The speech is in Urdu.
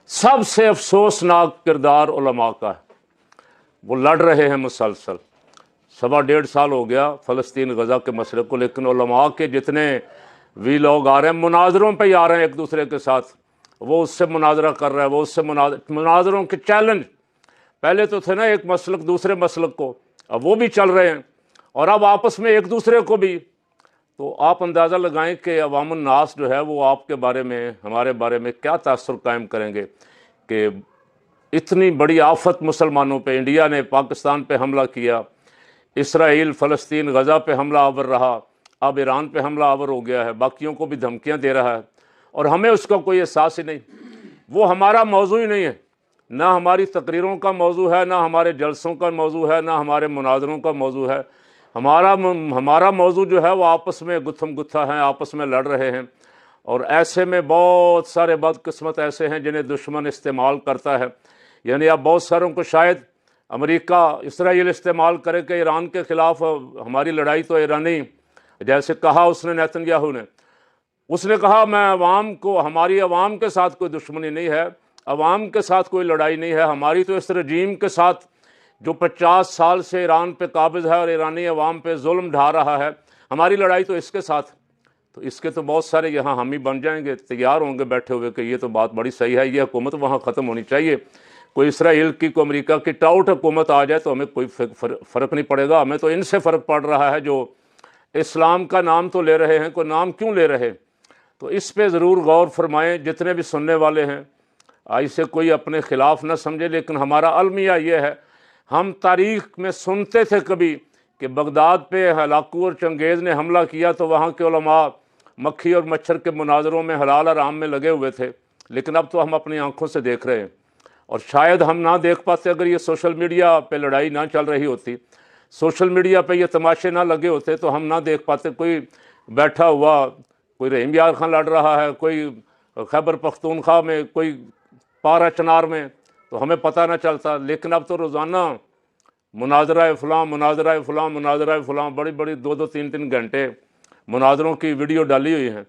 سب سے افسوسناک کردار علماء کا ہے، وہ لڑ رہے ہیں مسلسل، 1.5 سال ہو گیا فلسطین غزہ کے مسئلے کو، لیکن علماء کے جتنے بھی لوگ آ رہے ہیں مناظروں پہ ہی آ رہے ہیں ایک دوسرے کے ساتھ، وہ اس سے مناظرہ کر رہا ہے، وہ اس سے مناظروں کے چیلنج پہلے تو تھے نا ایک مسلک دوسرے مسلک کو، اب وہ بھی چل رہے ہیں، اور اب آپس میں ایک دوسرے کو بھی۔ تو آپ اندازہ لگائیں کہ عوام الناس جو ہے وہ آپ کے بارے میں، ہمارے بارے میں کیا تاثر قائم کریں گے کہ اتنی بڑی آفت مسلمانوں پہ، انڈیا نے پاکستان پہ حملہ کیا، اسرائیل فلسطین غزہ پہ حملہ آور رہا، اب ایران پہ حملہ آور ہو گیا ہے، باقیوں کو بھی دھمکیاں دے رہا ہے، اور ہمیں اس کا کوئی احساس ہی نہیں۔ وہ ہمارا موضوع ہی نہیں ہے، نہ ہماری تقریروں کا موضوع ہے، نہ ہمارے جلسوں کا موضوع ہے، نہ ہمارے مناظروں کا موضوع ہے۔ ہمارا موضوع جو ہے وہ آپس میں گتھم گتھا ہیں، آپس میں لڑ رہے ہیں، اور ایسے میں بہت سارے بدقسمت ایسے ہیں جنہیں دشمن استعمال کرتا ہے۔ یعنی اب بہت ساروں کو شاید امریکہ اسرائیل استعمال کرے کہ ایران کے خلاف ہماری لڑائی تو ایرانی، جیسے کہا اس نے نیتن یاہو نے، اس نے کہا میں عوام کو، ہماری عوام کے ساتھ کوئی دشمنی نہیں ہے، عوام کے ساتھ کوئی لڑائی نہیں ہے، ہماری تو اس رجیم کے ساتھ جو 50 سال سے ایران پہ قابض ہے اور ایرانی عوام پہ ظلم ڈھا رہا ہے، ہماری لڑائی تو اس کے ساتھ۔ تو اس کے تو بہت سارے یہاں ہم ہی بن جائیں گے، تیار ہوں گے بیٹھے ہوئے کہ یہ تو بات بڑی صحیح ہے، یہ حکومت وہاں ختم ہونی چاہیے، کوئی اسرائیل کی کوئی امریکہ کی ٹاؤٹ حکومت آ جائے تو ہمیں کوئی فرق نہیں پڑے گا، ہمیں تو ان سے فرق پڑ رہا ہے جو اسلام کا نام تو لے رہے ہیں، کوئی نام کیوں لے رہے؟ تو اس پہ ضرور غور فرمائیں، جتنے بھی سننے والے ہیں، اسے کوئی اپنے خلاف نہ سمجھے، لیکن ہمارا المیہ یہ ہے، ہم تاریخ میں سنتے تھے کبھی کہ بغداد پہ ہلاکو اور چنگیز نے حملہ کیا تو وہاں کے علماء مکھی اور مچھر کے مناظروں میں حلال حرام میں لگے ہوئے تھے، لیکن اب تو ہم اپنی آنکھوں سے دیکھ رہے ہیں، اور شاید ہم نہ دیکھ پاتے اگر یہ سوشل میڈیا پہ لڑائی نہ چل رہی ہوتی، سوشل میڈیا پہ یہ تماشے نہ لگے ہوتے تو ہم نہ دیکھ پاتے۔ کوئی بیٹھا ہوا، کوئی رحیم یار خان لڑ رہا ہے، کوئی خیبر پختونخوا میں، کوئی پارا چنار میں، تو ہمیں پتہ نہ چلتا، لیکن اب تو روزانہ مناظرہ فلاں، مناظرہ فلاں، مناظرہ فلاں، بڑی بڑی 2-2 3-3 گھنٹے مناظروں کی ویڈیو ڈالی ہوئی ہیں۔